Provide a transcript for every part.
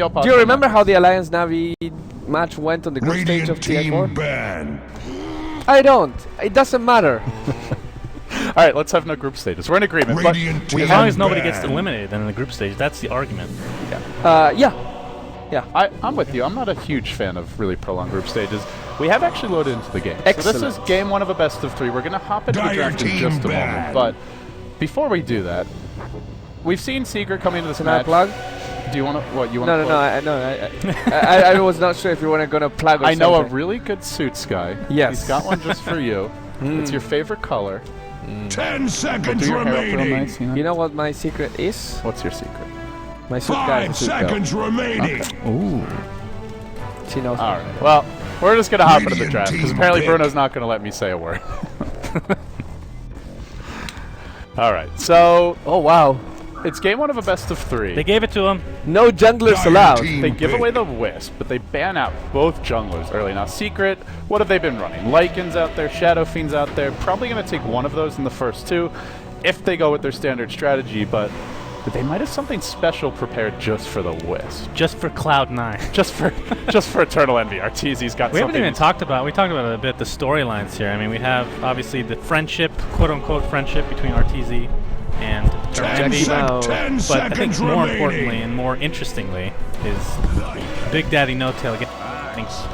I'll pause. Do you remember how the Alliance Navi match went on the group stage of TI4? I don't. It doesn't matter. All right, let's have no group stages. We're in agreement. But As long as nobody gets eliminated then in the group stage, that's the argument. Yeah. I'm with you. I'm not a huge fan of really prolonged group stages. We have actually loaded into the game. Excellent. So this is game 1 of a best of 3. We're going to hop into the draft in just a moment. But before we do that, we've seen Secret coming into this match. Can I plug? Do you want to? What you want to? No. I was not sure if you were going to plug. Or I know something. a really good suits guy. Yes. He's got one just for you. It's your favorite color. 10 seconds Do your hair up real remaining. nice, You know what my secret is? What's your secret? My suit guy 5 is a suit seconds remaining. Ooh. girl. She knows. All right. Well, we're just gonna hop into the Radiant draft because team apparently pick. Bruno's not gonna let me say a word. All right. So Oh wow. it's game 1 of a best of 3. They gave it to him. No junglers allowed. They give away the Wisp, but they ban out both junglers early. Now, Secret, what have they been running? Lycans out there, Shadow Fiends out there. Probably going to take one of those in the first 2 if they go with their standard strategy, but they might have something special prepared just for the Wisp. Just for Cloud9. just for Eternal Envy. Arteezy's got We something. haven't even talked about, we talked about it a bit, the storylines here. I mean, we have obviously the friendship, quote-unquote friendship between Arteezy and Envy. But I think more importantly and more interestingly is Big Daddy No Tail getting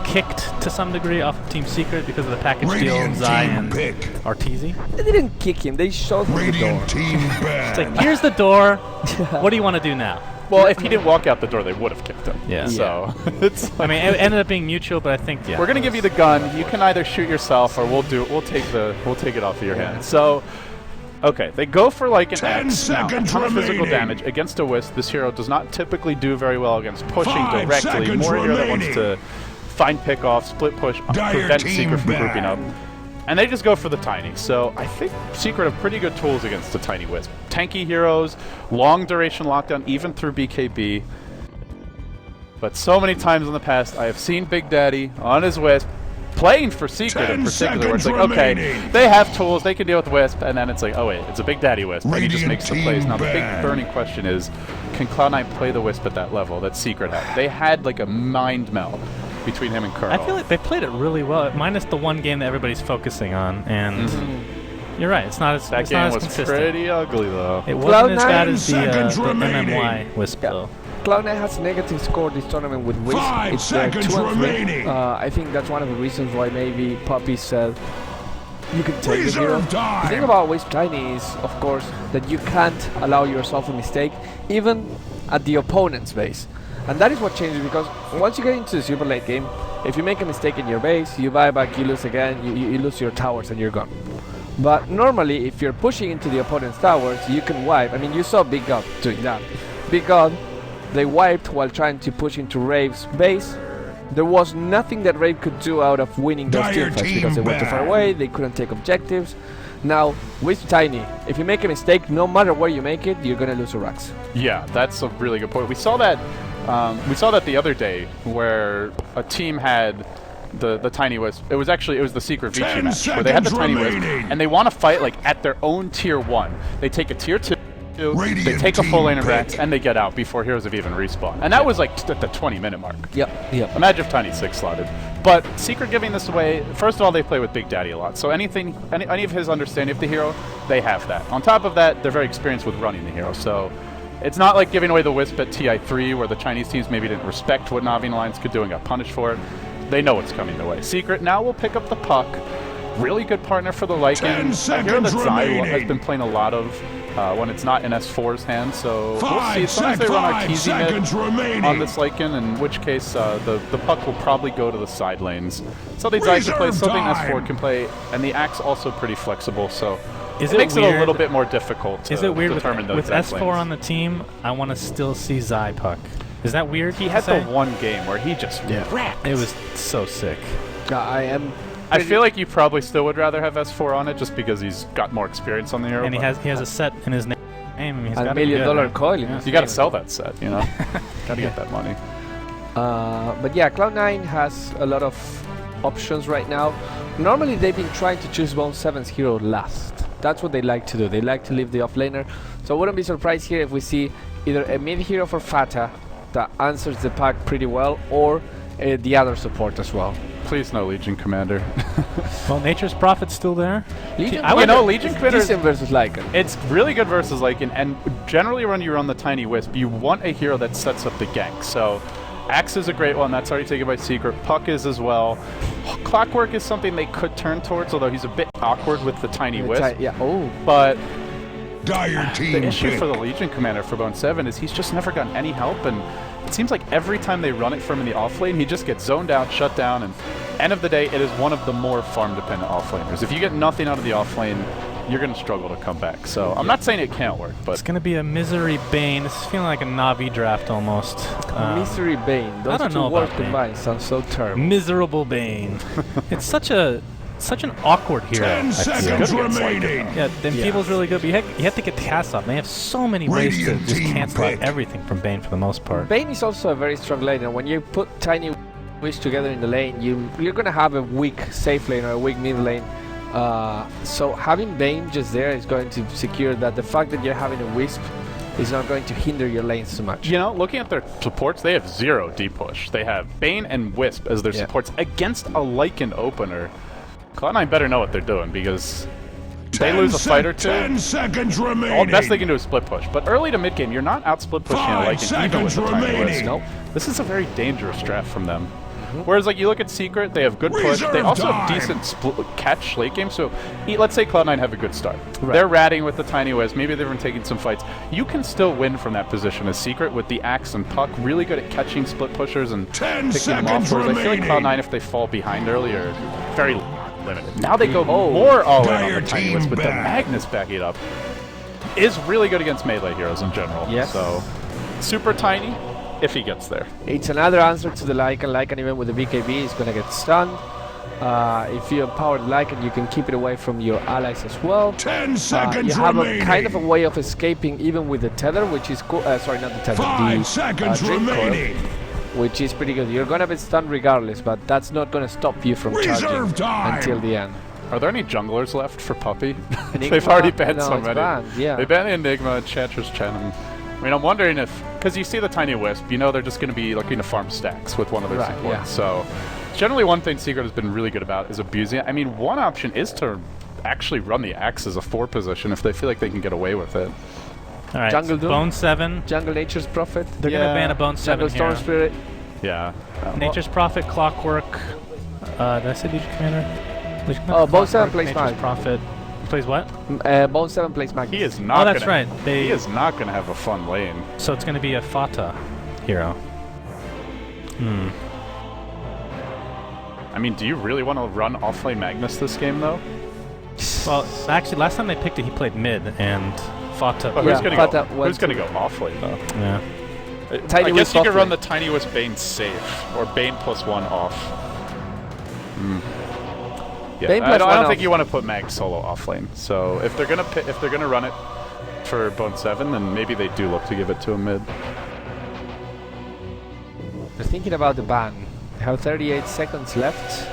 kicked to some degree off of Team Secret because of the package deal, Zai and Arteezy. They didn't kick him. They showed him the door. Radiant team It's like, bad. here's the door. What do you want to do now? Well, if he didn't walk out the door, they would have kicked him. Yeah. So it's. I mean, it ended up being mutual, but I think We're gonna give you the gun. You can either shoot yourself, or we'll take it off of your hand. So, okay, they go for like an 10 X. Now, a seconds ton of physical remaining. damage against a Wisp. This hero does not typically do very well against pushing 5 directly. seconds More a hero that wants remaining. to find pickoff, split push, Dire prevent team Secret from bad. grouping up. And they just go for the Tiny. So I think Secret have pretty good tools against the Tiny Wisp. Tanky heroes, long duration lockdown, even through BKB. But so many times in the past, I have seen Big Daddy on his Wisp, playing for Secret in 10 particular, where it's like, seconds okay, remaining. they have tools, they can deal with Wisp, and then it's like, oh wait, it's a Big Daddy Wisp, and he just Radiant makes the plays. team Now the big bad. burning question is, can Cloud9 play the Wisp at that level that Secret had? They had like a mind meld between him and Colonel. I feel like they played it really well, minus the one game that everybody's focusing on, and you're right, it's not as that it's game not as was consistent. pretty ugly though. It wasn't as Cloud9 bad as the seconds remaining. MMY Wisp though. Cloud9 has a negative score this tournament with Wisp. 5 It's seconds 2-3. remaining. I think that's one of the reasons why maybe Poppy said you can take the hero. Reserve The thing time. about Wisp Tiny is, of course, that you can't allow yourself a mistake, even at the opponent's base. And that is what changes, because once you get into the super late game, if you make a mistake in your base, you buy back, you lose again, you lose your towers and you're gone. But normally, if you're pushing into the opponent's towers, you can wipe. I mean, you saw Big God doing that. Big God, they wiped while trying to push into Rave's base. There was nothing that Rave could do out of winning those Dire teamfights team because they went too far bad. away, they couldn't take objectives. Now, with Tiny, if you make a mistake, no matter where you make it, you're gonna lose your racks. Yeah, that's a really good point. We saw that the other day where a team had the Tiny Wisp. It was the Secret Vici 10 match where they had the seconds Tiny Wisp, remaining. and they want to fight like at their own tier 1. They take a tier 2, they Radiant take a full team lane of pick. racks, and they get out before heroes have even respawned. And that was like at the 20-minute mark. Yep. Imagine if Tiny 6 slotted. But Secret giving this away, first of all, they play with Big Daddy a lot. So any of his understanding of the hero, they have that. On top of that, they're very experienced with running the hero. So it's not like giving away the Wisp at TI3 where the Chinese teams maybe didn't respect what Navi and Alliance could do and got punished for it. They know what's coming their way. Secret now will pick up the puck. Really good partner for the Lycan. 10 I hear that seconds Zai has remaining. been playing a lot of when it's not in S4's hands. So we'll see. 5 Sometimes they run Arteezy seconds mid remaining. on this Lycan, in which case the puck will probably go to the side lanes. Something Zai can play, Reserve something time. S4 can play, and the Axe also pretty flexible, so Is it makes it a weird- little bit more difficult to Is it weird determine with those exact S4 lanes. on the team? I want to still see Zai puck. Is that weird? He to had say? the one game where he just wrecked. It was so sick. I feel like you probably still would rather have S4 on it just because he's got more experience on the hero. And he but has a set in his name. I mean, he's A gotta $1 be million good, right? coil in Yeah. his You got to sell that set, you know? Gotta get that money. But yeah, Cloud9 has a lot of options right now. Normally they've been trying to choose Bone 7's hero last. That's what they like to do. They like to leave the offlaner. So I wouldn't be surprised here if we see either a mid hero for Fata that answers the pack pretty well, or the other support as well. Please no Legion Commander. Well, Nature's Prophet's still there. Legion, I would know Legion Commander decent versus Lycan. It's really good versus Lycan, and generally when you run the Tiny Wisp, you want a hero that sets up the gank. So Axe is a great one. That's already taken by Secret. Puck is as well. Clockwork is something they could turn towards, although he's a bit awkward with the Tiny Wisp. Yeah. Oh. But Dire the team issue pick. for the Legion Commander for Bone 7 is he's just never gotten any help, and it seems like every time they run it from in the offlane, he just gets zoned out, shut down, and end of the day, it is one of the more farm-dependent offlaners. If you get nothing out of the offlane, you're going to struggle to come back. So I'm not saying it can't work, but It's going to be a Misery Bane. This is feeling like a Navi draft almost. Misery Bane. Those don't two know words about Bane. combined sound so terrible. Miserable Bane. It's such an awkward hero. 10 I feel. seconds Good against remaining. Yeah, then Yeah. People's really good, but you have to get the cast off. They have so many ways to Radiant just team cancel out pick. everything from Bane for the most part. Bane is also a very strong laner. When you put Tiny Wisp together in the lane, you're gonna have a weak safe lane or a weak mid lane. So having Bane just there is going to secure that the fact that you're having a Wisp is not going to hinder your lanes so much. you know, looking at their supports, they have 0 D-push. They have Bane and Wisp as their Yeah. supports against a Lycan opener. Cloud9 better know what they're doing, because they lose a fight or two. 10 seconds remaining. All the best they can do is split push. But early to mid game, you're not out split pushing a 5 Lycan even with seconds the Tiny Wisp. remaining. Nope. This is a very dangerous draft from them. Whereas, like, you look at Secret, they have good push. They Reserve also have time. decent catch late game. So, let's say Cloud9 have a good start. Right. They're ratting with the Tiny Wisp. Maybe they've been taking some fights. You can still win from that position as Secret with the Axe and Puck. Really good at catching split pushers and 10 picking them off. seconds Whereas I feel like remaining. Cloud9, if they fall behind early, are very limited. Now they go Oh. more all in on Dire the Tiny team Wisp with the back. Magnus backing it up. Is really good against melee heroes in general. Yes. So, super tiny if he gets there. It's another answer to the Lycan. Lycan, even with the BKB, is gonna get stunned. If you empower the Lycan, you can keep it away from your allies as well. 10 You seconds have remaining. a kind of a way of escaping even with the tether, which is sorry, not the tether, 5 the seconds Dream Coil, remaining. which is pretty good. You're gonna be stunned regardless, but that's not gonna stop you from Reserve charging time. until the end. Are there any junglers left for Puppy? Enigma? They've already banned No, so it's many. banned, yeah. They banned Enigma, Enchantress, Chen. I mean, I'm wondering if, because you see the Tiny Wisp, you know they're just going to be looking to farm stacks with one of their Right, supports. yeah. So, generally one thing Secret has been really good about is abusing it. I mean, one option is to actually run the Axe as a 4 position if they feel like they can get away with it. All right, Jungle Doom? Bone 7. Jungle Nature's Prophet, They're going Yeah. to ban a Bone 7 Jungle Storm here. Spirit. Yeah. Nature's Prophet, Clockwork. Did I say Legion Commander? Legion Oh, Bone 7 Clockwork, plays Nature's Mag. Prophet. Plays what? Bone 7 plays Magnus. He is not. that's gonna, right. He is not going to have a fun lane. So it's going to be a Fata hero. I mean, do you really want to run offlane Magnus this game though? Well, actually, last time they picked it, he played mid, and Fata. But Yeah, who's going to Fata go? went Who's going to go offlane though? Yeah. Tiny I Wisp guess you could run offlane. the Tiny Wisp Bane safe, or Bane +1 off. Yeah, Bane I don't +1 think off. you want to put Mag solo offlane. So if they're gonna run it for Bone 7, then maybe they do look to give it to a mid. They're thinking about the ban. They have 38 seconds left.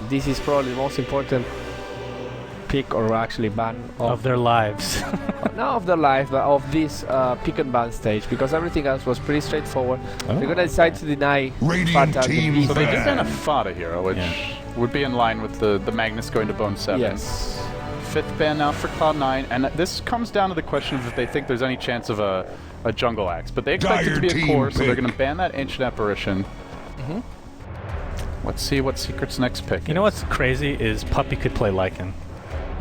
This is probably the most important pick or actually ban Of their lives. not of their life, but of this pick and ban stage, because everything else was pretty straightforward. They're gonna decide to deny Radiant Fata the team beast. So they did ban. ban a Fata hero, which would be in line with the Magnus going to Bone 7. Yes. 5th ban now for Cloud9, and this comes down to the question of if they think there's any chance of a jungle axe. But they expect it to be a Dire core, team so they're pick. going to ban that Ancient Apparition. Let's see what Secret's next pick You know what's crazy is Puppy could play Lycan.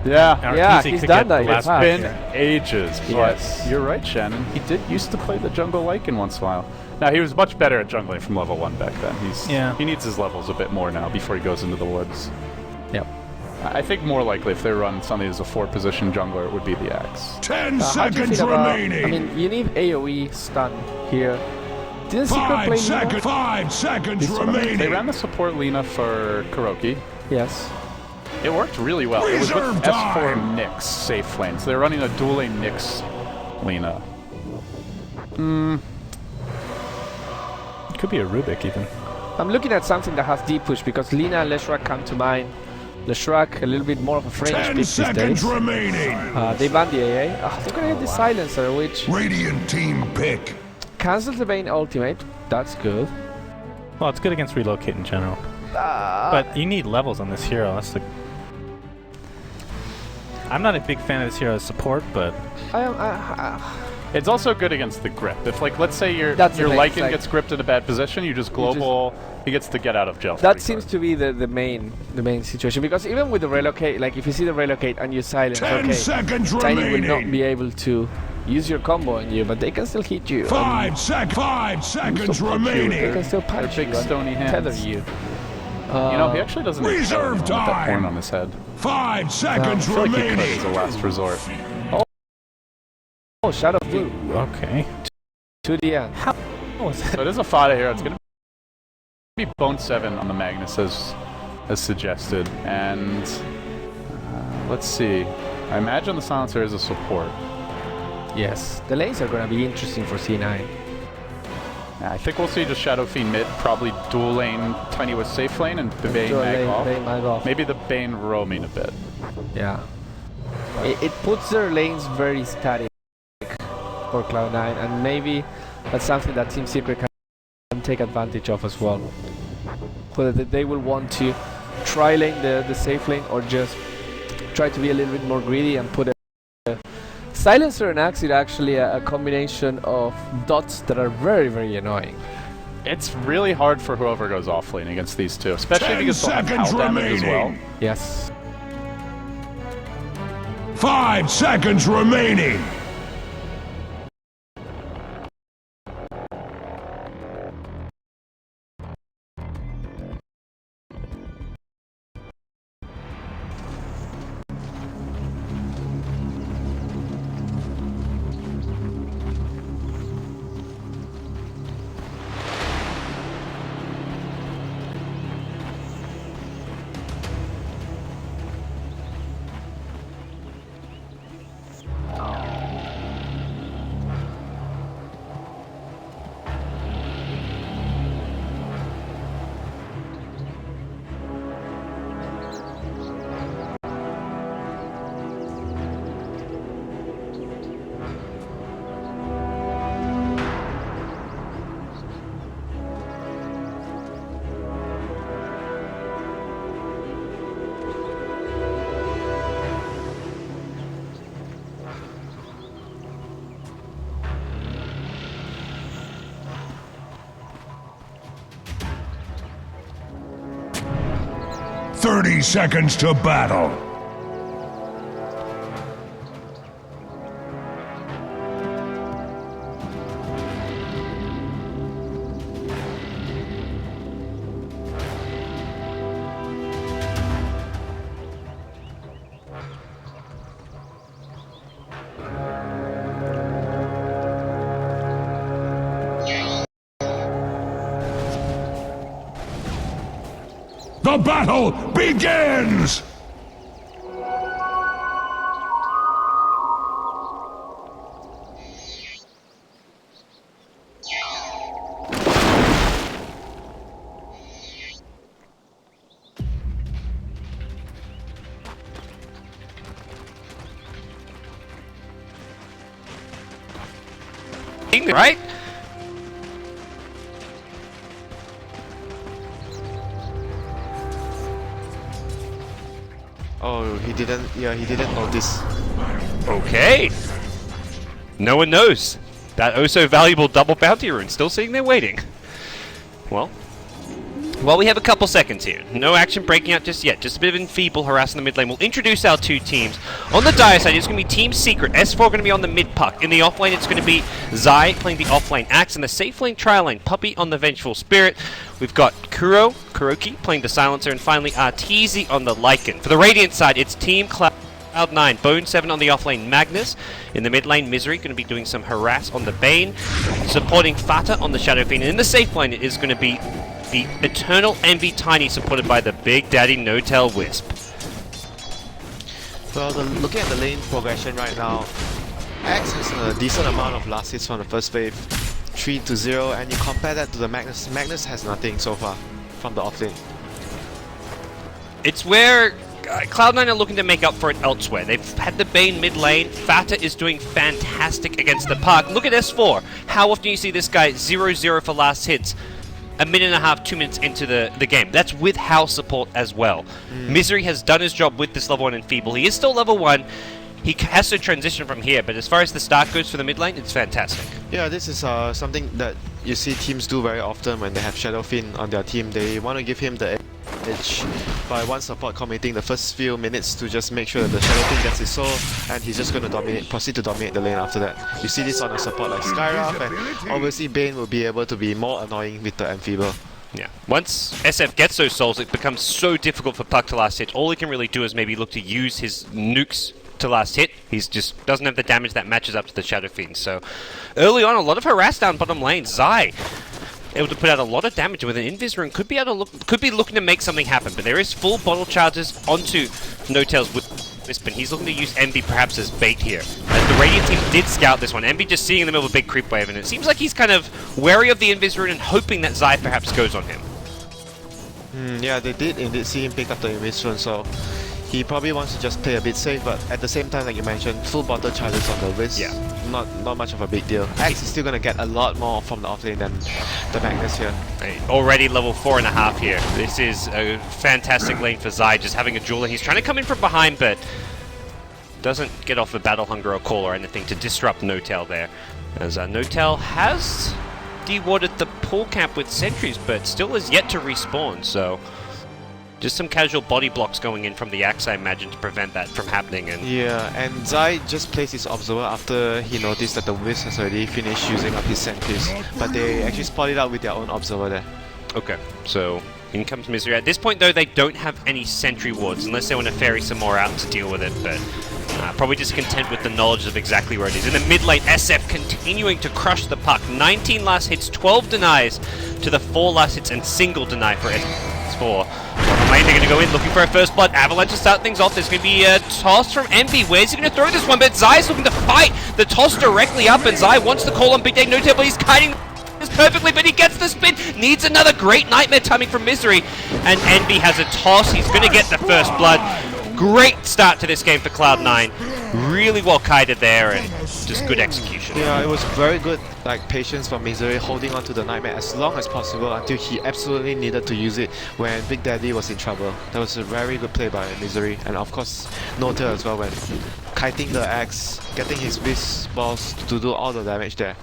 Yeah. Our Yeah, TC he's could done get that the in the last past. pick. Been ages, but Yes. you're right, Shannon. He did used to play the jungle Lycan once in a while. Now, he was much better at jungling from level 1 back then. He needs his levels a bit more now before he goes into the woods. Yep. I think more likely if they run something as a 4-position jungler, it would be the Axe. 10 How do you seconds feel about? remaining. I mean, you need AOE stun here. Didn't Secret play 5 seconds remaining. They ran the support Lina for Kuroki. Yes. It worked really well. It was with Reserve S4 time. Nyx safe lane. So they're running a dual lane Nyx Lina. It could be a Rubik even. I'm looking at something that has deep push because Lina and Leshrac come to mind. Leshrac a little bit more of a fringe 10 pick these seconds days. remaining. They banned the AA. They're gonna get the silencer, which Radiant team pick. cancels the Bane ultimate. That's good. Well, it's good against relocate in general. But you need levels on this hero. That's the. I'm not a big fan of this hero as support, but It's also good against the grip. If, like, let's say your That's the thing, Lycan like- gets gripped in a bad position, you just global. He gets to get out of jail. that seems to be the main situation, because even with the relocate, like if you see the relocate and you silence, 10 okay, seconds Tiny will remaining. not be able to use your combo on you, but they can still hit you. 5 seconds They remaining. can still punch Big you and stony hands. tether you. You know, he actually doesn't need Reserve with that time. horn on his head. 5 seconds I feel like he could remaining. as a last resort. Oh, Shadow Blue okay. to the end. How was So it is a Fada here. It's going to be Bone 7 on the Magnus as suggested. And let's see. I imagine the Silencer is a support. Yes, the lanes are going to be interesting for C9. I think we'll see just Shadow Fiend mid, probably dual lane Tiny with safe lane and the Bane mag off. Bane mag off. Maybe the Bane roaming a bit. Yeah. It puts their lanes very static for Cloud9, and maybe that's something that Team Secret can take advantage of as well. Whether they will want to try lane the safe lane or just try to be a little bit more greedy and put a Silencer and Axe is actually a combination of dots that are very, very annoying. It's really hard for whoever goes off lane against these two, especially 10 because they'll have seconds PAL damage as well. remaining. Yes. 5 seconds remaining. "30 seconds to battle." The battle begins! Right? Oh, he didn't. Yeah, he didn't notice. Okay. No one knows. That oh so valuable double bounty rune still sitting there waiting. Well, we have a couple seconds here. No action breaking out just yet. Just a bit of enfeeble harassing the mid lane. We'll introduce our two teams. On the Dire side, it's going to be Team Secret. S4 going to be on the mid puck. In the off lane, it's going to be Zai playing the off lane Axe, and the safe lane trial lane Puppy on the Vengeful Spirit. We've got Kuroki playing the Silencer, and finally Arteezy on the Lycan. For the Radiant side, it's Team Cloud9, Bone 7 on the offlane Magnus. In the mid lane, Misery going to be doing some harass on the Bane, supporting Fata on the Shadow Fiend. And in the safe lane, it is going to be the Eternal Envy Tiny, supported by the Big Daddy No-Tail Wisp. Well, looking at the lane progression right now, Axe has a decent amount of last hits from the first wave, 3-0, and you compare that to the Magnus. Magnus has nothing so far from the offlane. It's where Cloud9 are looking to make up for it elsewhere. They've had the Bane mid lane. Fata is doing fantastic against the Park. Look at S4. How often you see this guy 0-0 for last hits? A minute and a half, 2 minutes into the game. That's with house support as well. Misery has done his job with this level 1 Enfeeble. He is still level 1. He has to transition from here, but as far as the start goes for the mid lane, it's fantastic. Yeah, this is something that you see teams do very often when they have Shadowfiend on their team. They want to give him the edge by one support committing the first few minutes to just make sure that the Shadowfiend gets his soul, and he's just going to proceed to dominate the lane after that. You see this on a support like Skywrath, and obviously Bane will be able to be more annoying with the Enfeeble. Yeah. Once SF gets those souls, it becomes so difficult for Puck to last hit. All he can really do is maybe look to use his nukes to last hit. He's just doesn't have the damage that matches up to the Shadow Fiend. So early on, a lot of harass down bottom lane. Zai able to put out a lot of damage with an Invis rune. Could be looking to make something happen, but there is full bottle charges onto No-Tails with Wisp, and he's looking to use Envy perhaps as bait here. As the Radiant team did scout this one, Envy just seeing in the middle of a big creep wave, and it seems like he's kind of wary of the Invis rune and hoping that Zai perhaps goes on him. Yeah, they did indeed see him pick up the Invis rune, so he probably wants to just play a bit safe, but at the same time, like you mentioned, full bottle charges on the wrist. Yeah. Not much of a big deal. Axe is still going to get a lot more from the offlane than the Magnus here. Already level 4.5 here. This is a fantastic lane for Zai, just having a jeweler. He's trying to come in from behind, but doesn't get off the battle hunger or call or anything to disrupt No-Tail there. As No-Tail has dewarded the pool camp with sentries, but still is yet to respawn, so just some casual body blocks going in from the Axe, I imagine, to prevent that from happening. And yeah, and Zai just placed his Observer after he noticed that the Wisp has already finished using up his sentries, but they actually spotted out with their own Observer there. okay, so in comes Misery. At this point, though, they don't have any sentry wards, unless they want to ferry some more out to deal with it, but probably just content with the knowledge of exactly where it is. In the mid lane, SF continuing to crush the Puck. 19 last hits, 12 denies to the 4 last hits, and single deny for S4. They're going to go in looking for a first blood. Avalanche to start things off. There's going to be a toss from Envy. Where's he going to throw this one? But Zai's looking to fight the toss directly up, and Zai wants to call on Big Day No-Tail, but he's kiting this perfectly, but he gets the spin. Needs another great nightmare timing from Misery, and Envy has a toss. He's going to get the first blood. Great start to this game for Cloud9. Really well kited there, and just good execution. Yeah, it was very good patience from Misery, holding on to the Nightmare as long as possible until he absolutely needed to use it when Big Daddy was in trouble. That was a very good play by Misery, and of course No-Tail as well, when kiting the Axe, getting his Wisp balls to do all the damage there.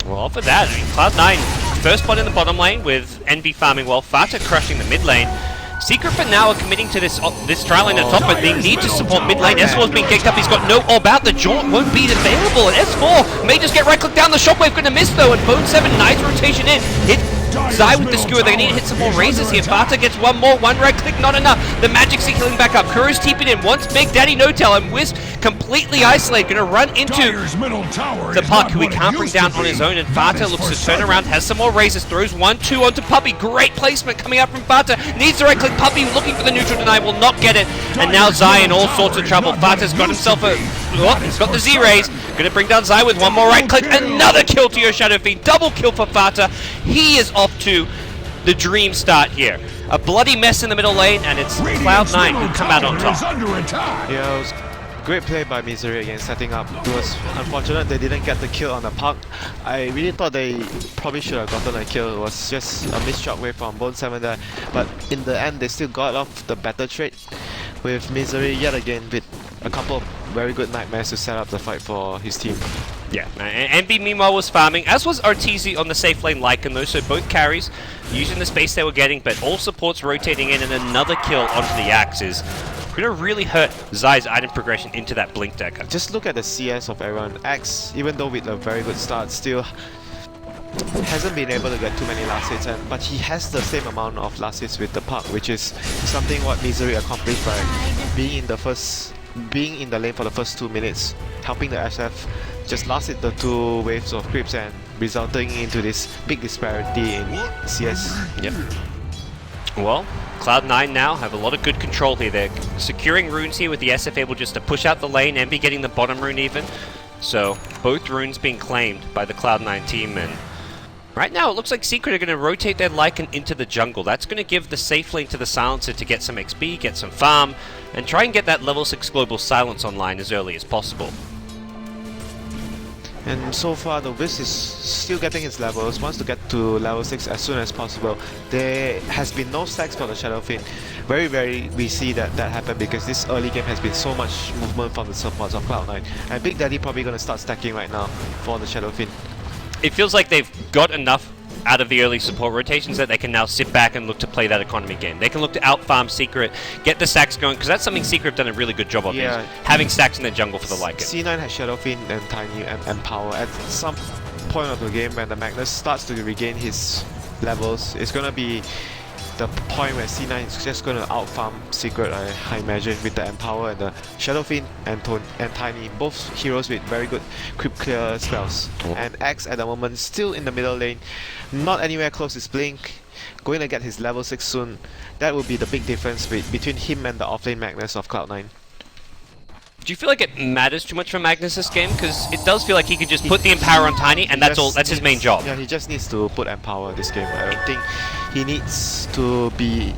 Well, for that, I mean, Cloud9 first blood in the bottom lane with Envy farming well, Fata crushing the mid lane. Secret for now are committing to this trial lane at top, but they need to support mid lane. S4's being kicked up, he's got no orb out, the jaunt won't be available, and S4 may just get right click down, the shockwave gonna miss though, and BO3, nice rotation in. Hit Zai with the skewer, they're gonna need to hit some more razors here. Fata gets one more, one right click, not enough. The Magic's healing back up, Kuro's teeping in, wants Big Daddy No-Tail, and Wisp completely isolated, gonna run into the Puck, who he can't bring down on his own, and Fata looks to turn around, has some more razors, throws 1-2 onto Puppey. Great placement coming out from Fata, needs the right click. Puppey looking for the neutral deny, will not get it, and now Zai in all sorts of trouble. Fata's got himself a, he's got the Z-Rays, gonna bring down Zai with one more right click, another kill to your Shadow Fiend, double kill for Fata. He is off to the dream start here. A bloody mess in the middle lane, and it's Cloud9 who come out on top. Yeah, it was great play by Misery again, setting up. It was unfortunate they didn't get the kill on the Puck. I really thought they probably should have gotten a kill. It was just a missed shockwave from BO3 there, but in the end they still got off the better trade with Misery yet again with a couple of very good nightmares to set up the fight for his team. Yeah, and Envy meanwhile was farming, as was Arteezy on the safe lane Lycan though, so both carries using the space they were getting, but all supports rotating in, and another kill onto the Axe is going to really hurt Zai's item progression into that Blink Decker. Just look at the CS of everyone. Axe, even though with a very good start, still hasn't been able to get too many last hits, but he has the same amount of last hits with the Puck, which is something what Misery accomplished by being in the lane for the first 2 minutes, helping the SF just last hit the 2 waves of creeps and resulting into this big disparity in CS. Yep. Well, Cloud9 now have a lot of good control here. They're securing runes here with the SF able just to push out the lane, Envy getting the bottom rune even. So both runes being claimed by the Cloud9 team, and Right now, it looks like Secret are going to rotate their Lycan into the jungle. That's going to give the safe lane to the Silencer to get some XP, get some farm, and try and get that level 6 global silence online as early as possible. And so far, the Wisp is still getting his levels, wants to get to level 6 as soon as possible. There has been no stacks for the Shadow Fiend. Very rarely we see that happen because this early game has been so much movement from the supports of Cloud9. And Big Daddy probably going to start stacking right now for the Shadow Fiend. It feels like they've got enough out of the early support rotations that they can now sit back and look to play that economy game. They can look to out-farm Secret, get the stacks going, because that's something Secret have done a really good job of, is having stacks in their jungle for the Lycan. C9 has Shadow Fiend and Tiny and Power. At some point of the game when the Magnus starts to regain his levels, it's going to be the point where C9 is just going to out-farm Secret, I imagine, with the Empower and the Shadow Fiend and Tiny, both heroes with very good creep clear spells. And X at the moment still in the middle lane, not anywhere close to Blink, going to get his level 6 soon. That will be the big difference between him and the offlane Magnus of Cloud9. Do you feel like it matters too much for Magnus this game? Because it does feel like he could just put the Empower on Tiny and that's all. That's his main job. Yeah, he just needs to put Empower this game. I don't think he needs to be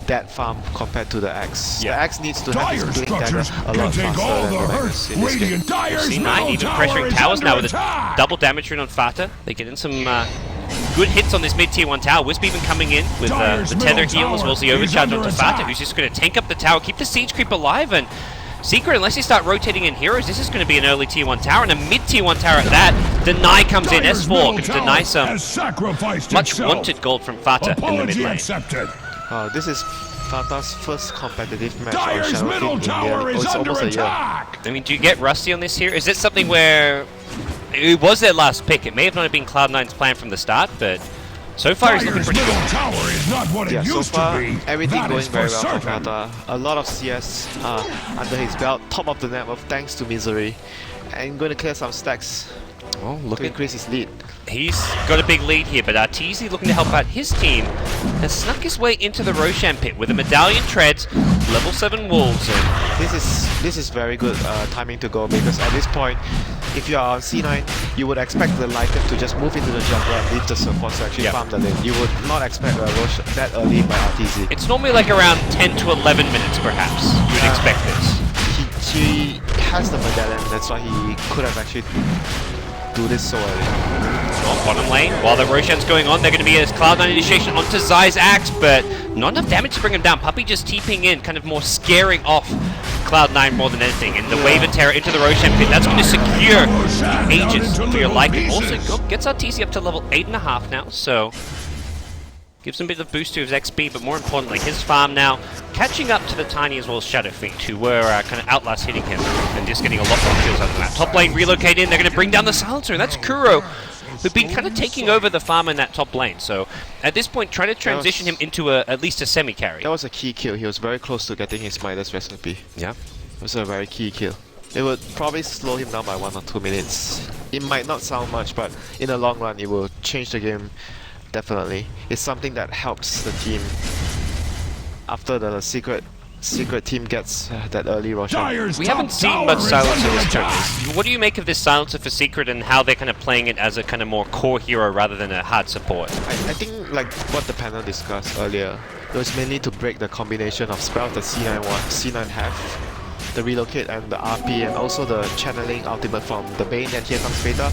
that farm compared to the Axe. The Axe needs to have his Blink Dagger a lot faster than the Magnus in this game. C9 even pressuring towers now with a double damage rune on Fata. They get in some good hits on this mid-tier 1 tower. Wisp even coming in with the tether heal as well as the overcharge onto Fata, who's just going to tank up the tower, keep the siege creep alive, and Secret, unless you start rotating in heroes, this is going to be an early tier 1 tower and a mid-tier 1 tower at that. Deny comes in, S4 going to deny some much wanted gold from Fata in the mid lane. This is Fata's first competitive match on Shadow Fiend in it's almost a year. I mean, do you get rusty on this here? Is it something where it was their last pick? It may have not been Cloud9's plan from the start, but so far he's looking pretty good. So far everything going very well for Fata. A lot of CS under his belt, top of the net worth thanks to Misery, and going to clear some stacks to increase his lead. He's got a big lead here, but Arteezy looking to help out his team has snuck his way into the Roshan pit with a medallion treads, level 7 wolves. And this is very good timing to go, because at this point, if you are on C9, you would expect the Lycan to just move into the jungle and leave the support to actually farm the lane. You would not expect a Roshan that early by Arteezy. It's normally like around 10 to 11 minutes perhaps, you would expect this. He has the medallion, that's why he could have actually do this so early. Bottom lane, while the Roshan's going on, they're going to be a Cloud9 initiation onto Zai's axe, but not enough damage to bring him down. Puppey just TPing in, kind of more scaring off Cloud9 more than anything. And the Wave of Terror into the Roshan pit, that's going to secure Aegis for your Lycan. Also gets Arteezy up to level 8.5 now, so gives him a bit of boost to his XP, but more importantly, his farm now catching up to the Tiny as well as Shadow Fiend, who were kind of outlast hitting him and just getting a lot more kills out of that. Top lane relocated in, they're going to bring down the Silencer, and that's Kuro, who've been kind of taking over the farm in that top lane. So at this point, try to transition him into at least a semi-carry. That was a key kill. He was very close to getting his Midas recipe. Yeah. It was a very key kill. It would probably slow him down by 1 or 2 minutes. It might not sound much, but in the long run, it will change the game. Definitely. It's something that helps the team after the secret team gets that early Roshan. We haven't seen much Silencer this turn. What do you make of this Silencer for Secret and how they're kind of playing it as a kind of more core hero rather than a hard support? I think like what the panel discussed earlier, it was mainly to break the combination of spells that C9 have. The relocate and the RP, and also the channeling ultimate from the Bane, and here comes Beta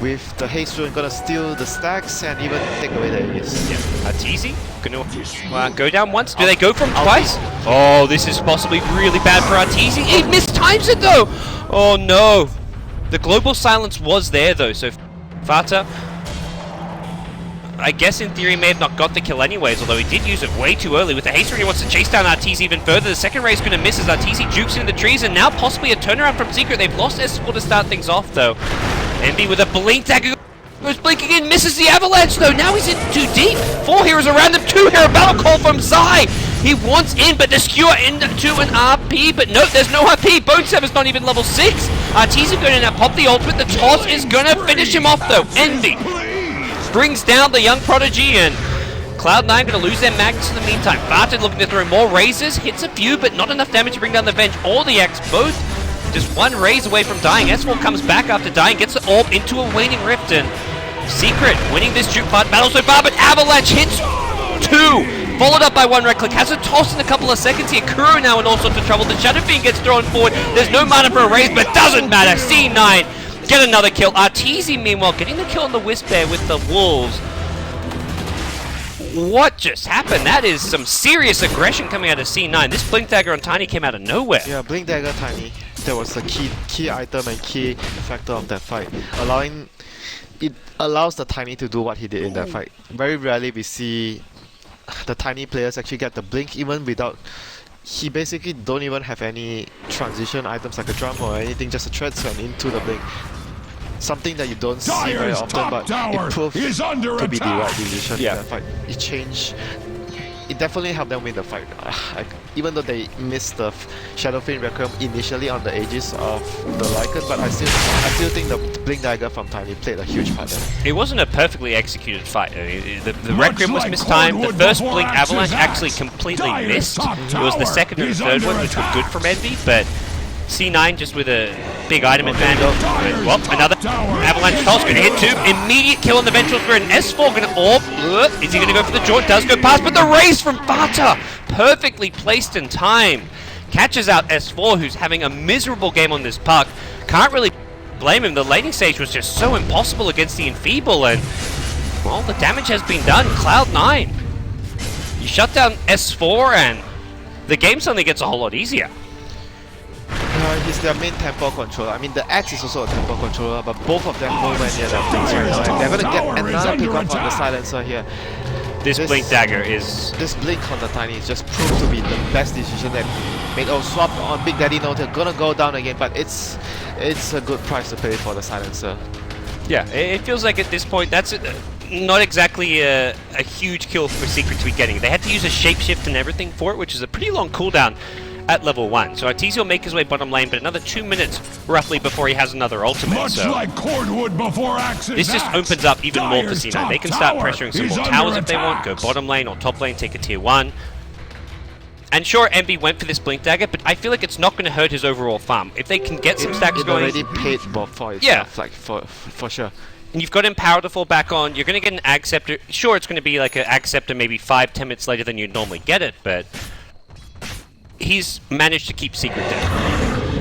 with the haste rune, gonna steal the stacks and even take away the Aegis. Yeah, Arteezy gonna go down once. Do they go from twice? Oh, this is possibly really bad for Arteezy. He mistimes it though! Oh no! The global silence was there though, so Fata, I guess in theory may have not got the kill anyways, although he did use it way too early. With the haste rune, he wants to chase down Arteezy even further. The second race going to miss as Arteezy jukes into the trees, and now possibly a turnaround from Secret. They've lost S4 to start things off though. Envy with a blink dagger goes blinking in, misses the avalanche though. Now he's in too deep. 4 heroes around him, 2-hero battle call from Zai. He wants in, but the skewer into an RP, but no, there's no RP. Bone Sever's not even level 6. Arteezy going to now pop the ultimate. The toss is going to finish him off though. Envy brings down the young prodigy, and Cloud9 going to lose their Magnus in the meantime. Fata looking to throw more razors, hits a few, but not enough damage to bring down the Venge or the X. Both just one raise away from dying. S4 comes back after dying, gets the orb into a waning rift, and Secret winning this juke battle so far, but Avalanche hits 2, followed up by 1 right click. Has a toss in a couple of seconds here. Kuro now in all sorts of trouble. The Shadow Fiend gets thrown forward. There's no mana for a raise, but doesn't matter. C9 get another kill. Arteezy, meanwhile, getting the kill on the Wisp Bear with the Wolves. What just happened? That is some serious aggression coming out of C9. This Blink Dagger on Tiny came out of nowhere. Yeah, Blink Dagger Tiny. That was the key item and key factor of that fight. It allows the Tiny to do what he did in that fight. Very rarely we see the Tiny players actually get the blink even without. He basically don't even have any transition items like a drum or anything, just a tread and into the blink. Something that you don't see very often, but it proved to be the right decision in that fight. It definitely helped them win the fight. Even though they missed the Shadow Fiend Requiem initially on the edges of the Lycan, but I still think the Blink Dagger from Tiny played a huge part there. It wasn't a perfectly executed fight. I mean, the Requiem was mistimed. The first Blink Avalanche actually completely missed. It was the second and the third one which were good from Envy, but C9 just with a big item advantage. Well, another Avalanche toss, going to hit 2. Immediate kill on the Ventral Spirit, and S4 going to orb. Is he going to go for the jaunt? Does go past, but the raise from Vata, perfectly placed in time, catches out S4, who's having a miserable game on this puck. Can't really blame him. The laning stage was just so impossible against the Enfeeble, and well, the damage has been done. Cloud9, you shut down S4, and the game suddenly gets a whole lot easier. He's their main tempo controller. I mean, the Axe is also a tempo controller, but both of them nowhere near their blinks right now. And they're gonna get another pick up on the silencer here. This Blink Dagger is... This blink on the Tiny is just proved to be the best decision they made. Oh, swap on Big Daddy Note, they're gonna go down again, but it's a good price to pay for the silencer. Yeah, it feels like at this point, that's not exactly a huge kill for Secret to be getting. They had to use a shapeshift and everything for it, which is a pretty long cooldown at level 1. So Arteezy will make his way bottom lane, but another 2 minutes roughly before he has another ultimate. Much so like cordwood before axes this just opens up even more for C9. They can start pressuring some more towers if they want, go bottom lane or top lane, take a tier 1. And sure, MB went for this Blink Dagger, but I feel like it's not going to hurt his overall farm. If they can get some stacks going... It already paid for itself, like for sure. And you've got Empower to fall back on, you're going to get an Ag Scepter. Sure, it's going to be like an Ag Scepter maybe 5-10 minutes later than you'd normally get it, but he's managed to keep Secret down.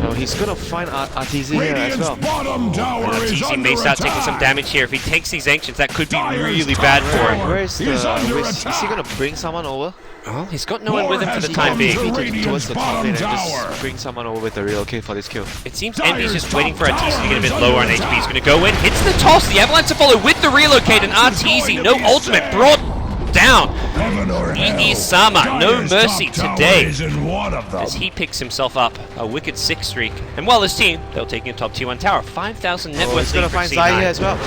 Oh, he's gonna find Arteezy here as well. Arteezy may start taking some damage here. If he takes these Ancients, that could be really bad for him. Where's the Wisp? Is he gonna bring someone over? Well, he's got no one with him for the time being. Towards the top lane and just bring someone over with the relocate for this kill. It seems Envy's just waiting for Arteezy to get a bit lower on HP. He's gonna go in, hits the toss, the Avalanche to follow with the relocate, and Arteezy, no ultimate, brought down. Sama, no mercy today, as he picks himself up a wicked 6 streak. And while his team, they're taking a top tier 1 tower, 5,000 net worth. He's gonna find Zai here as well.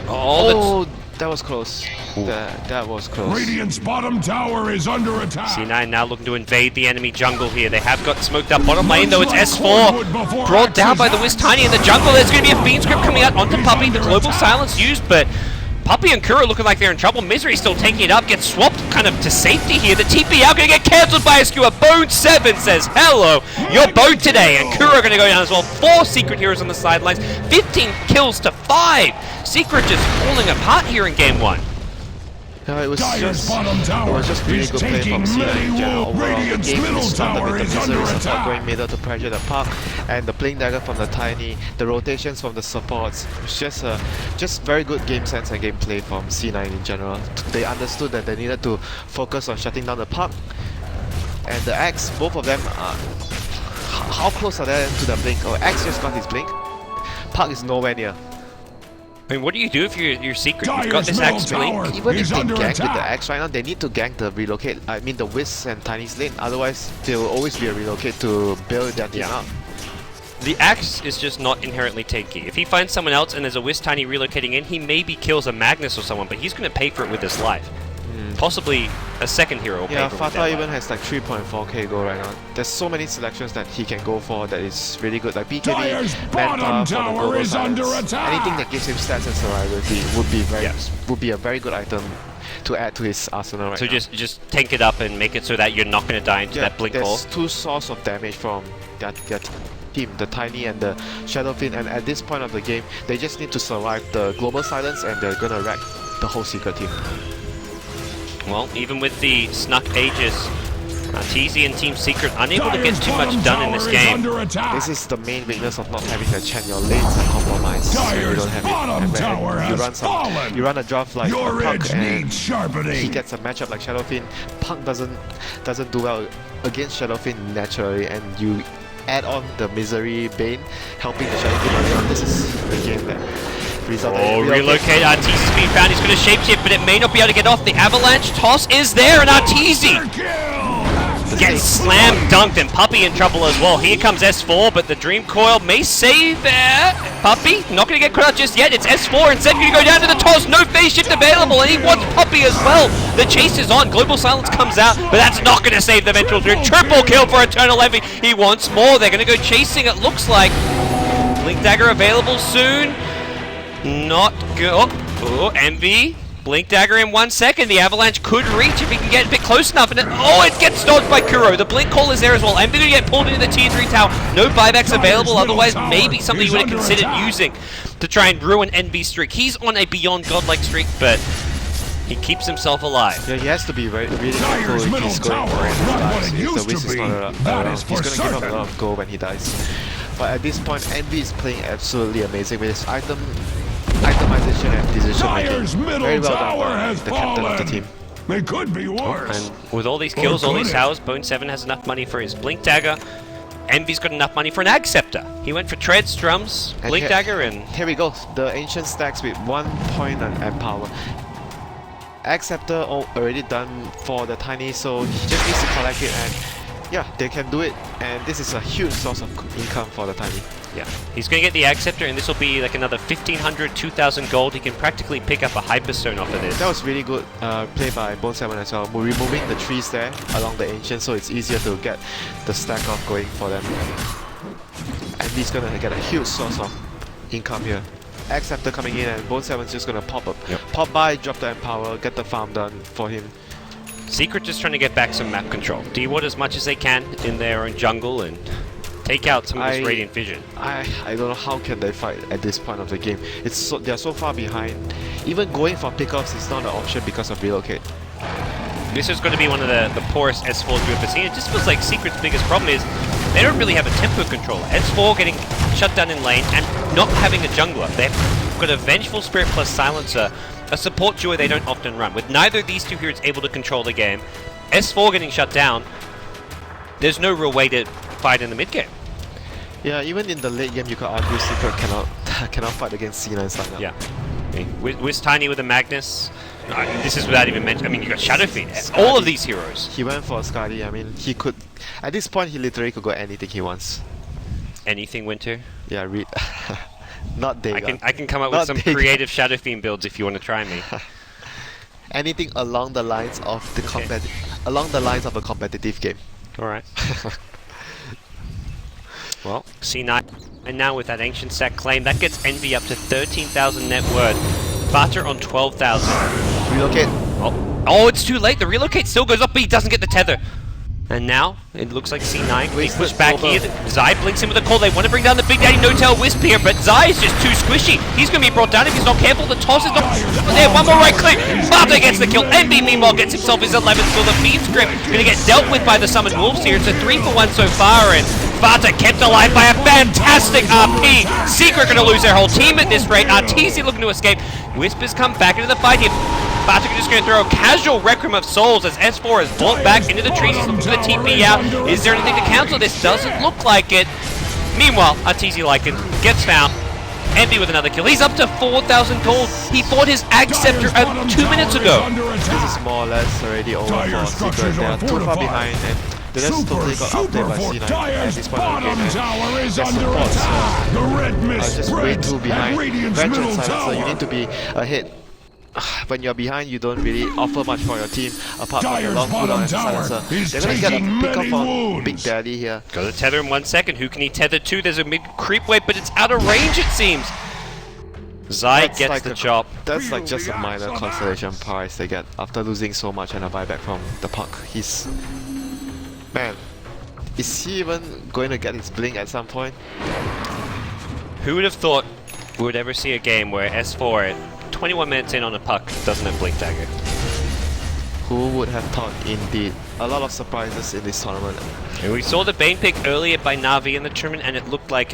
Oh, that was close. That was close. Radiant's bottom tower is under attack. C9 now looking to invade the enemy jungle here. They have got smoked up bottom lane, though it's S4 brought down by the Wisp Tiny in the jungle. There's going to be a Fiend Script coming out onto Puppey. The global silence used, but Puppey and Kuro looking like they're in trouble. Misery still taking it up, gets swapped kind of to safety here. The TP out going to get cancelled by a skewer. Bone7 says, hello, you're boned today. And Kuro going to go down as well. 4 Secret heroes on the sidelines, 15 kills to 5. Secret just falling apart here in game 1. No, it was just really good play from C9 in general. Overall, the game started with the Misery support going middle to pressure the puck, and the Blink Dagger from the Tiny, the rotations from the supports. It's just very good game sense and gameplay from C9 in general. They understood that they needed to focus on shutting down the puck, and the Axe, both of them, how close are they to the Blink? Oh, Axe just got his Blink. Puck is nowhere near. I mean, what do you do if you're Secret? You've got this Axe Blink. Even if they gank with the Axe right now, they need to gank the relocate. I mean the Wisp and Tiny's lane. Otherwise, there will always be a relocate to build their team up. The Axe is just not inherently tanky. If he finds someone else and there's a Wisp Tiny relocating in, he maybe kills a Magnus or someone, but he's going to pay for it with his life. Possibly a second hero will pay for it. Yeah, Fata even has like 3.4k gold right now. There's so many selections that he can go for that is really good. Like BKB, Manta for the global silence. Anything that gives him stats and survivability would be a very good item to add to his arsenal right now. So just tank it up and make it so that you're not going to die into that blink hole. There's 2 sources of damage from that team, the Tiny and the Shadowfin, and at this point of the game, they just need to survive the global silence and they're gonna wreck the whole Secret team. Well, even with the snuck Aegis, TZ and Team Secret unable to get too much done in this game. This is the main weakness of not having the Chen. Your lanes are compromised when you don't have it. And you run a draft like Punk and he gets a matchup like Shadowfin. Punk doesn't do well against Shadowfin naturally, and you add on the Misery Bane helping the Shadowfin early on. This is the game that resulted in relocate. Arteezy's being found. He's going to shapeshift, but it may not be able to get off. The Avalanche toss is there, and Arteezy gets slam dunked, and Puppey in trouble as well. Here comes S4, but the Dream Coil may save Puppey. Not going to get caught out just yet. It's S4 instead going to go down to the toss. No phase shift available, and he wants Puppey as well. The chase is on. Global Silence comes out, but that's not going to save the Ventral Spirit. Triple kill for Eternal Envy. He wants more. They're going to go chasing, it looks like. Blink Dagger available soon. Not good. Oh, Envy. Blink Dagger in 1 second. The Avalanche could reach if he can get a bit close enough. And it gets dodged by Kuro. The Blink Call is there as well. Envy going to get pulled into the tier 3 tower. No buybacks available. Otherwise, maybe something you would have considered using to try and ruin Envy's streak. He's on a beyond godlike streak, but he keeps himself alive. Yeah, he has to be really careful if he's going for it. If the Wiz is not around, he's going to give up a lot of gold when he dies. But at this point, Envy is playing absolutely amazing with his itemization and decision making. Very well done by the captain of the team. They could be worse. And with all these kills, all these towers, Bone7 has enough money for his Blink Dagger. Envy's got enough money for an Ag Scepter. He went for Treads, Drums, Blink Dagger, and... Here we go. The Ancient stacks with 1 point and power. Ag Scepter already done for the Tiny, so he just needs to collect it, and yeah, they can do it. And this is a huge source of income for the Tiny. Yeah, he's going to get the Ag Scepter, and this will be like another 1,500, 2,000 gold. He can practically pick up a Hyperstone off of this. That was really good play by Bone7 as well. We're removing the trees there along the Ancient, so it's easier to get the stack off going for them. And he's going to get a huge source of income here. Ag Scepter coming in, and Bone7's just going to pop up. Yep. Pop by, drop the Empower, get the farm done for him. Secret just trying to get back some map control. De-ward as much as they can in their own jungle and take out some of this Radiant Vision. I don't know how can they fight at this point of the game. They're so far behind. Even going for pickoffs is not an option because of relocate. This is going to be one of the poorest S4s we've ever seen. It just feels like Secret's biggest problem is they don't really have a tempo controller. S4 getting shut down in lane and not having a jungler. They've got a Vengeful Spirit plus Silencer, a support duo they don't often run. With neither of these two heroes able to control the game, S4 getting shut down, there's no real way to fight in the mid game. Yeah, even in the late game, you could argue Secret cannot fight against C9's lineup. Yeah. Wiz Tiny with a Magnus. This is without even mentioning. I mean, you got Shadowfin. All of these heroes. He went for Skadi. I mean, he could. At this point, he literally could go anything he wants. Anything, Winter? Yeah, not Dagon. I can come up with some creative Shadowfin builds if you want to try me. Anything along the lines of the along the lines of a competitive game. All right. Well, C9, and now with that Ancient Stack claim, that gets Envy up to 13,000 net worth. Vater on 12,000. Relocate. Oh, it's too late. The relocate still goes up, but he doesn't get the tether. And now, it looks like C9 can push back here. Zai blinks in with a call. They want to bring down the Big Daddy No-Tail Wisp here, but Zai is just too squishy. He's going to be brought down if he's not careful. The toss is not there. One more right click. Vater gets the kill. Envy, meanwhile, gets himself his 11th kill. The Fiend's Grip going to get dealt with by the Summoned Wolves here. It's a 3-for-1 so far, and Vater kept alive by a fantastic RP. Secret going to lose their whole team at this rate. Arteezy looking to escape. Wisp has come back into the fight here. Vater just going to throw a casual Requiem of Souls as S4 is brought back into the trees. He's looking for the TP out. Is there anything to cancel this? Doesn't look like it. Meanwhile, Arteezy Lycan gets found. Envy with another kill. He's up to 4,000 gold. He fought his Ag Scepter 2 minutes ago. This is more or less already over for Secret. They are too far behind, and they just totally got outplayed by C9 at this point of the game. And their supports are just way too behind. Veteran Silencer, you need to be ahead. When you're behind, you don't really offer much for your team apart from your long cooldown and Silencer. They're gonna get a pick up on Big Daddy here. Got to tether in 1 second. Who can he tether to? There's a mid creep wave, but it's out of range, it seems. Zai gets like the chop. That's like just a minor consolation prize they get after losing so much and a buyback from the Puck. Man, Is he even going to get his blink at some point? Who would have thought we would ever see a game where S4 at 21 minutes in on a puck doesn't have blink dagger? Who would have thought, indeed. A lot of surprises in this tournament. And we saw the Bane pick earlier by Na'Vi in the tournament, and it looked like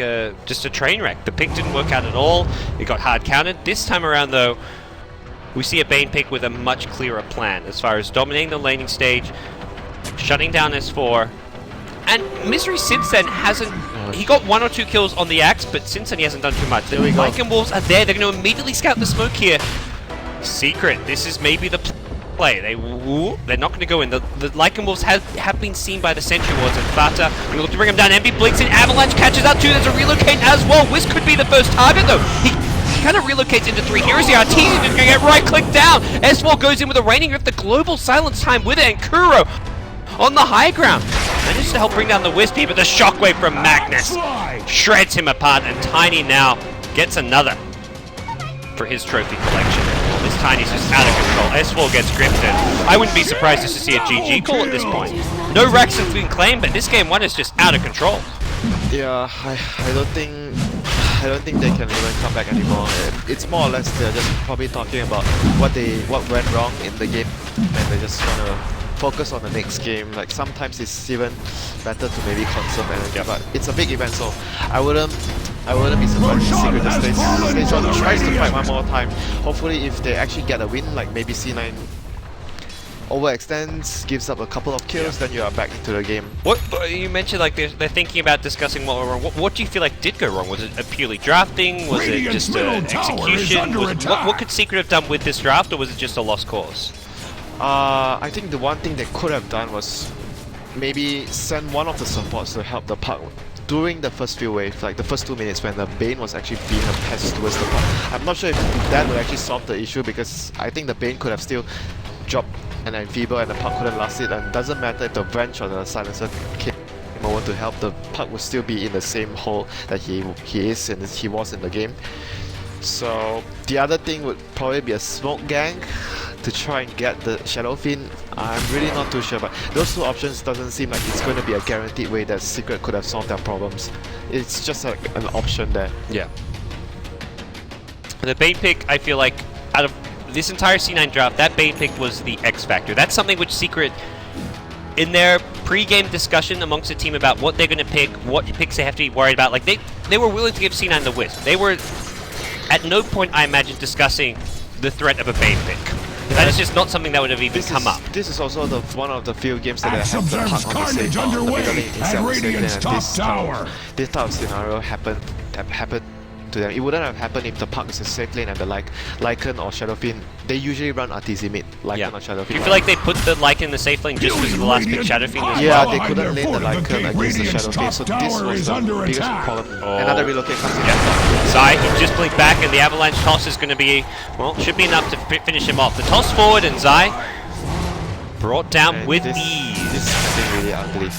just a train wreck. The pick didn't work out at all. It got hard countered. This time around, though, we see a Bane pick with a much clearer plan as far as dominating the laning stage, shutting down S4. And Misery since then hasn't... He got 1 or 2 kills on the Axe, but since then he hasn't done too much. The Lycan Wolves are there. They're going to immediately scout the smoke here. Secret. This is maybe the play. They're not going to go in. The Lycan Wolves have been seen by the Sentry Wards, and Fata going to look to bring him down. Envy blinks in. Avalanche catches out too. There's a relocate as well. Wiz could be the first target though. He kind of relocates into 3 heroes here. Artesian is going to get right-clicked down. S4 goes in with a Raining Rift, the global silence time with it, and Kuro on the high ground. Manages to help bring down the Wispy, but the shockwave from Magnus shreds him apart, and Tiny now gets another for his trophy collection. Well, this Tiny's just out of control. S4 gets gripped, and I wouldn't be surprised just to see a GG call at this point. No racks have been claimed, but this game 1 is just out of control. Yeah, I don't think they can even come back anymore. It's more or less they're just probably talking about what went wrong in the game, and they just want to focus on the next game. Like sometimes it's even better to maybe conserve energy, but it's a big event, so I wouldn't be surprised if Secret just stays on, tries to fight one more time. Hopefully if they actually get a win, like maybe C9 overextends, gives up a couple of kills, then you are back into the game. What you mentioned, like they're thinking about discussing what went wrong. What do you feel like did go wrong? Was it a purely drafting? Was it just an execution? What could Secret have done with this draft, or was it just a lost cause? I think the one thing they could have done was maybe send one of the supports to help the puck during the first few waves, like the first 2 minutes when the Bane was actually being passed towards the puck. I'm not sure if that would actually solve the issue, because I think the Bane could have still dropped an Enfeeble and the puck couldn't last it, and it doesn't matter if the Wrench or the Silencer came over to help, the puck would still be in the same hole that he is and he was in the game. So the other thing would probably be a smoke gang to try and get the Shadowfiend. I'm really not too sure, but those 2 options doesn't seem like it's going to be a guaranteed way that Secret could have solved their problems. It's just like an option there. Yeah. The Bane pick, I feel like, out of this entire C9 draft, that Bane pick was the X factor. That's something which Secret, in their pre-game discussion amongst the team about what they're going to pick, what picks they have to be worried about, like they were willing to give C9 the Wisp. They were at no point, I imagine, discussing the threat of a Bane pick. That is just not something that would have even come up. This is also one of the few games that they have the puck on the safe on the middle lane instead of safe lane, and this type of scenario happened to them. It wouldn't have happened if the puck is a safe lane and the Lycan or Shadowfiend, they usually run RTZ mid, Lycan or Shadowfiend. Do you feel like they put the Lycan in the safe lane just because of the last pick Shadowfiend? Yeah, they couldn't lane the Lycan against the Shadowfiend, so this was the biggest problem. Another relocate comes in. Zai, he just blinked back, and the Avalanche toss is going to be, well, should be enough to finish him off. The toss forward, and Zai brought down with ease. This is getting really ugly.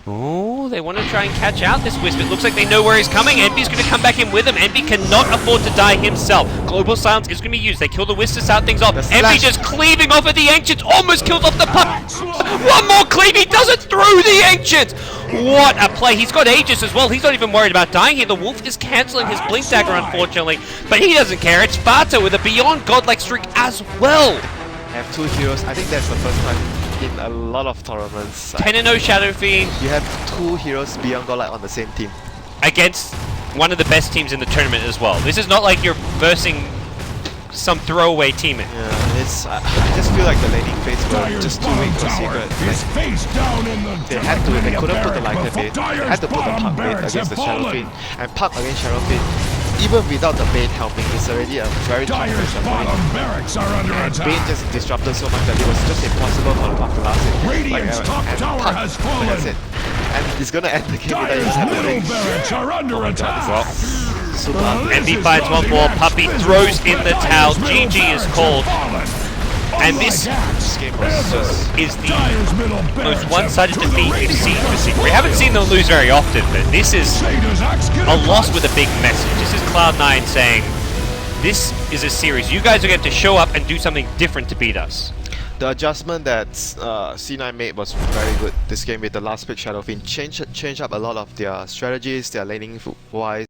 Oh, they want to try and catch out this Wisp. It looks like they know where he's coming. Envy's going to come back in with him. Envy cannot afford to die himself. Global Silence is going to be used. They kill the Wisp to start things off. Envy just cleaving off at the Ancients. Almost kills off the puck. One more cleave. He does it through the Ancients. What a play. He's got Aegis as well. He's not even worried about dying here. The Wolf is cancelling his Blink Dagger, unfortunately. But he doesn't care. It's Fata with a beyond godlike streak as well. I have 2 heroes. I think that's the first time in a lot of tournaments. 10-0 Shadowfiend. You have 2 heroes beyond godlike on the same team. Against one of the best teams in the tournament as well. This is not like you're versing some throwaway teammate. Yeah, it's. I just feel like the laning phase were just too weak for Secret. Like, they couldn't put the Lycan mid. They had to put the Puck mid against the Shadowfiend. And Puck against Shadowfiend, even without the Bane helping, it's already a very tough match. And Bane just disrupted so much that it was just impossible for the Puck to last it. Like, and Puck, that's it. And it's gonna end the game without even having the link. Well, super ugly. Envy finds one more. Puppy throws in the towel. GG is called. And this game is the most one-sided defeat we've seen for Secret. We haven't seen them lose very often, but this is a loss with a big message. This is Cloud9 saying, this is a series. You guys are going to show up and do something different to beat us. the adjustment that C9 made was very good this game with the last pick Shadowfiend. Change up a lot of their strategies, their laning wise.